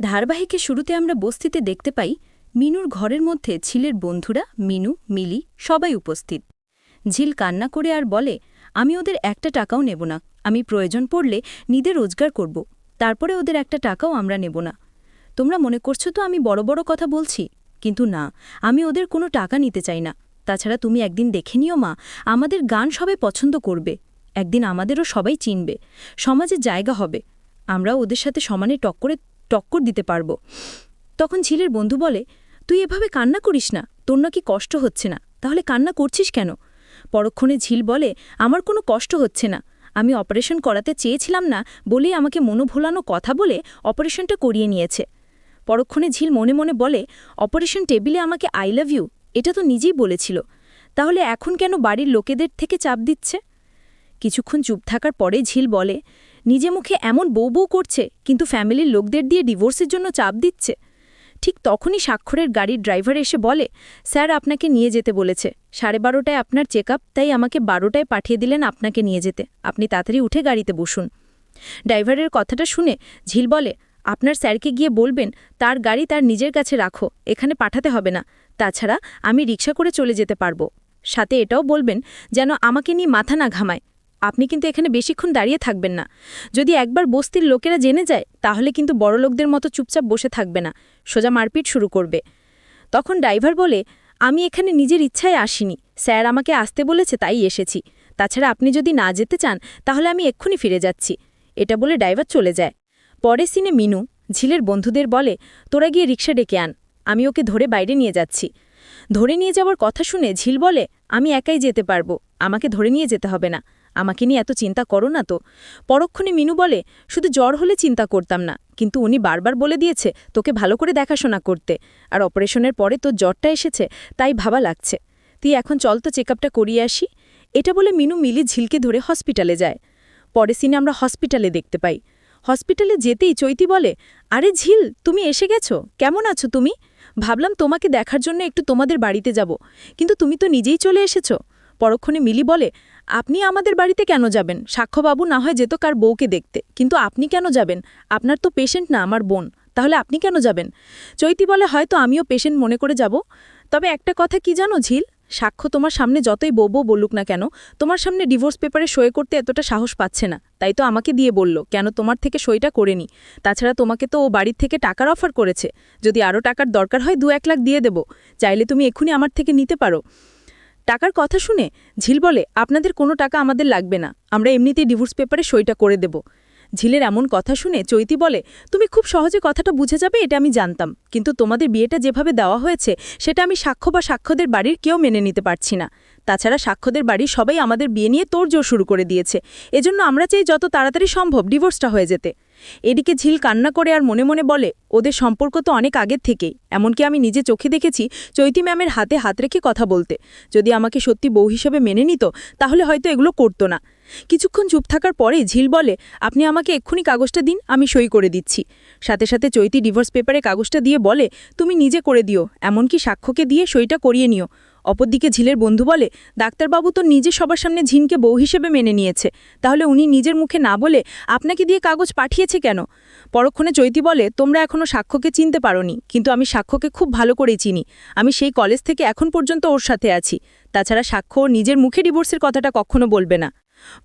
ধারাবাহিকের শুরুতে আমরা বস্তিতে দেখতে পাই মিনুর ঘরের মধ্যে ঝিলের বন্ধুরা মিনু, মিলি সবাই উপস্থিত। ঝিল কান্না করে আর বলে, আমি ওদের একটা টাকাও নেব না, আমি প্রয়োজন পড়লে নিজে রোজগার করব, তারপরে ওদের একটা টাকাও আমরা নেব না। তোমরা মনে করছো তো আমি বড় বড় কথা বলছি, কিন্তু না, আমি ওদের কোনো টাকা নিতে চাই না। তাছাড়া তুমি একদিন দেখে নিও মা, আমাদের গান সবাই পছন্দ করবে, একদিন আমাদেরও সবাই চিনবে, সমাজে জায়গা হবে, আমরা ওদের সাথে সমানে টক্কর দিতে পারব। তখন ঝিলের বন্ধু বলে, তুই এভাবে কান্না করিস না, তোর নাকি কষ্ট হচ্ছে না, তাহলে কান্না করছিস কেন? পরক্ষণে ঝিল বলে, আমার কোনো কষ্ট হচ্ছে না, আমি অপারেশন করাতে চেয়েছিলাম না বলেই আমাকে মনোভোলানো কথা বলে অপারেশনটা করিয়ে নিয়েছে। পরক্ষণে ঝিল মনে মনে বলে, অপারেশন টেবিলে আমাকে আই লাভ ইউ এটা তো নিজেই বলেছিল, তাহলে এখন কেন বাড়ির লোকেদের থেকে চাপ দিচ্ছে? কিছুক্ষণ চুপ থাকার পরে ঝিল বলে, নিজে মুখে এমন বউ বউ করছে, কিন্তু ফ্যামিলির লোকদের দিয়ে ডিভোর্সের জন্য চাপ দিচ্ছে। ঠিক তখনই স্বাক্ষরের গাড়ির ড্রাইভার এসে বলে, স্যার আপনাকে নিয়ে যেতে বলেছে, 12:30টায় আপনার চেক আপ, তাই আমাকে 12টায় পাঠিয়ে দিলেন আপনাকে নিয়ে যেতে, আপনি তাড়াতাড়ি উঠে গাড়িতে বসুন। ড্রাইভারের কথাটা শুনে ঝিল বলে, আপনার স্যারকে গিয়ে বলবেন তার গাড়ি তার নিজের কাছে রাখো, এখানে পাঠাতে হবে না, তাছাড়া আমি রিক্সা করে চলে যেতে পারবো। সাথে এটাও বলবেন যেন আমাকে নিয়ে মাথা না ঘামায়, আপনি কিন্তু এখানে বেশিক্ষণ দাঁড়িয়ে থাকবেন না, যদি একবার বস্তির লোকেরা জেনে যায় তাহলে কিন্তু বড় লোকদের মতো চুপচাপ বসে থাকবে না, সোজা মারপিট শুরু করবে। তখন ড্রাইভার বলে, আমি এখানে নিজের ইচ্ছায় আসিনি, স্যার আমাকে আসতে বলেছে তাই এসেছি, তাছাড়া আপনি যদি না যেতে চান তাহলে আমি এক্ষুনি ফিরে যাচ্ছি। এটা বলে ড্রাইভার চলে যায়। পরের সিনে মিনু ঝিলের বন্ধুদের বলে, তোরা গিয়ে রিক্সা ডেকে আন, আমি ওকে ধরে বাইরে নিয়ে যাচ্ছি। ধরে নিয়ে যাওয়ার কথা শুনে ঝিল বলে, আমি একাই যেতে পারবো, আমাকে ধরে নিয়ে যেতে হবে না, আমাকে নিয়ে এত চিন্তা করো না তো। পরক্ষণে মিনু বলে, শুধু জ্বর হলে চিন্তা করতাম না, কিন্তু উনি বারবার বলে দিয়েছে তোকে ভালো করে দেখাশোনা করতে, আর অপারেশনের পরে তোর জ্বরটা এসেছে তাই ভাবা লাগছে, তুই এখন চল তো চেক আপটা করিয়ে আসি। এটা বলে মিনু মিলি ঝিলকে ধরে হসপিটালে যায়। পরে সিনে আমরা হসপিটালে দেখতে পাই। হসপিটালে যেতেই চৈতি বলে, আরে ঝিল তুমি এসে গেছো, কেমন আছো তুমি? ভাবলাম তোমাকে দেখার জন্য একটু তোমাদের বাড়িতে যাব, কিন্তু তুমি তো নিজেই চলে এসেছো। পরক্ষণে মিলি বলে, আপনি আমাদের বাড়িতে কেন যাবেন? সাক্ষ্যবাবু না হয় যেত কার বউকে দেখতে, কিন্তু আপনি কেন যাবেন? আপনার তো পেশেন্ট না আমার বোন, তাহলে আপনি কেন যাবেন? চৈতি বলে, হয়তো আমিও পেশেন্ট মনে করে যাব, তবে একটা কথা কি জানো ঝিল, সাক্ষ্য তোমার সামনে যতই বউ বউ বলুক না কেন, তোমার সামনে ডিভোর্স পেপারে সই করতে এতটা সাহস পাচ্ছে না, তাই তো আমাকে দিয়ে বলল, কেন তোমার থেকে সইটা করে নি। তাছাড়া তোমাকে তো ও বাড়ির থেকে টাকার অফার করেছে, যদি আরও টাকার দরকার হয় 2-1 লাখ দিয়ে দেব, চাইলে তুমি এক্ষুনি আমার থেকে নিতে পারো। টাকার কথা শুনে ঝিল বলে, আপনাদের কোনো টাকা আমাদের লাগবে না, আমরা এমনিতেই ডিভোর্স পেপারে সইটা করে দেব। ঝিলের এমন কথা শুনে চৈতি বলে, তুমি খুব সহজে কথাটা বুঝে যাবে এটা আমি জানতাম, কিন্তু তোমাদের বিয়েটা যেভাবে দেওয়া হয়েছে সেটা আমি সাক্ষ্য বা সাক্ষ্যদের বাড়ির কেউ মেনে নিতে পারছি না। তাছাড়া সাক্ষ্যদের বাড়ির সবাই আমাদের বিয়ে নিয়ে তোড়জোড় শুরু করে দিয়েছে, এজন্য আমরা চাই যত তাড়াতাড়ি সম্ভব ডিভোর্সটা হয়ে যেতে। এদিকে ঝিল কান্না করে আর মনে মনে বলে, ওদের সম্পর্ক তো অনেক আগের থেকেই, এমনকি আমি নিজে চোখে দেখেছি চৈতি ম্যামের হাতে হাত রেখে কথা বলতে, যদি আমাকে সত্যি বউ হিসেবে মেনে নিত তাহলে হয়তো এগুলো করতো না। কিছুক্ষণ চুপ থাকার পরে ঝিল বলে, আপনি আমাকে এক্ষুনি কাগজটা দিন, আমি সই করে দিচ্ছি। সাথে সাথে চৈতি ডিভোর্স পেপারে কাগজটা দিয়ে বলে, তুমি নিজে করে দিও, এমনকি সাক্ষ্যকে দিয়ে সইটা করিয়ে নিও। অপরদিকে ঝিলের বন্ধু বলে, ডাক্তারবাবু তো নিজে সবার সামনে ঝিনকে বউ হিসেবে মেনে নিয়েছে, তাহলে উনি নিজের মুখে না বলে আপনাকে দিয়ে কাগজ পাঠিয়েছে কেন? পরক্ষণে চৈতি বলে, তোমরা এখনও সাক্ষ্যকে চিনতে পারোনি, কিন্তু আমি সাক্ষ্যকে খুব ভালো করেই চিনি, আমি সেই কলেজ থেকে এখন পর্যন্ত ওর সাথে আছি। তাছাড়া সাক্ষ্য নিজের মুখে ডিভোর্সের কথাটা কখনো বলবে না।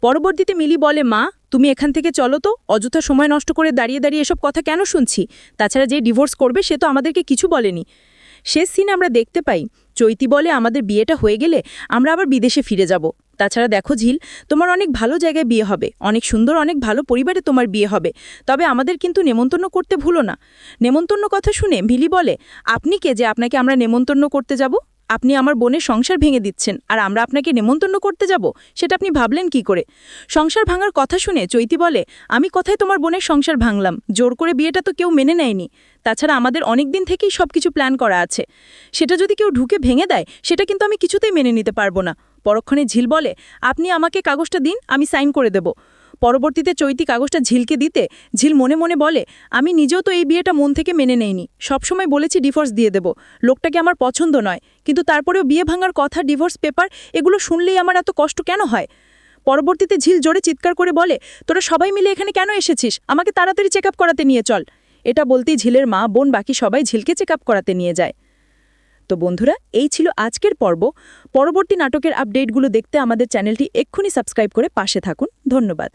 পরবর্তীতে মিলি বলে, মা তুমি এখান থেকে চলো তো, অযথা সময় নষ্ট করে দাঁড়িয়ে দাঁড়িয়ে এসব কথা কেন শুনছি? তাছাড়া যে ডিভোর্স করবে সে তো আমাদেরকে কিছু বলেনি। শেষ সিন আমরা দেখতে পাই চৈতি বলে, আমাদের বিয়েটা হয়ে গেলে আমরা আবার বিদেশে ফিরে যাব। তাছাড়া দেখো ঝিল, তোমার অনেক ভালো জায়গায় বিয়ে হবে, অনেক সুন্দর অনেক ভালো পরিবারে তোমার বিয়ে হবে, তবে আমাদের কিন্তু নেমন্তন্ন করতে ভুলো না। নেমন্তন্ন কথা শুনে মিলি বলে, আপনি কে যে আপনাকে আমরা নেমন্তন্ন করতে যাব? আপনি আমার বোনের সংসার ভেঙে দিচ্ছেন, আর আমরা আপনাকে নেমন্তন্ন করতে যাব, সেটা আপনি ভাবলেন কি করে? সংসার ভাঙার কথা শুনে চৈতি বলে, আমি কোথায় তোমার বোনের সংসার ভাঙলাম, জোর করে বিয়েটা তো কেউ মেনে নেয়নি, তাছাড়া আমাদের অনেক দিন থেকেই সব কিছু প্ল্যান করা আছে, সেটা যদি কেউ ঢুকে ভেঙে দেয় সেটা কিন্তু আমি কিছুতেই মেনে নিতে পারবো না। পরক্ষণে ঝিল বলে, আপনি আমাকে কাগজটা দিন, আমি সাইন করে দেব। পরবর্তীতে চৈতি কাগজটা ঝিলকে দিতে ঝিল মনে মনে বলে, আমি নিজেও তো এই বিয়েটা মন থেকে মেনে নেইনি, সবসময় বলেছি ডিভোর্স দিয়ে দেব, লোকটাকে আমার পছন্দ নয়, কিন্তু তারপরেও বিয়ে ভাঙার কথা, ডিভোর্স পেপার এগুলো শুনলেই আমার এত কষ্ট কেন হয়? পরবর্তীতে ঝিল জোরে চিৎকার করে বলে, তোরা সবাই মিলে এখানে কেন এসেছিস? আমাকে তাড়াতাড়ি চেক আপ করাতে নিয়ে চল। এটা বলতেই ঝিলের মা বোন বাকি সবাই ঝিলকে চেক আপ করাতে নিয়ে যায়। তো বন্ধুরা, এই ছিল আজকের পর্ব। পরবর্তী নাটকের আপডেটগুলো দেখতে আমাদের চ্যানেলটি এক্ষুনি সাবস্ক্রাইব করে পাশে থাকুন। ধন্যবাদ।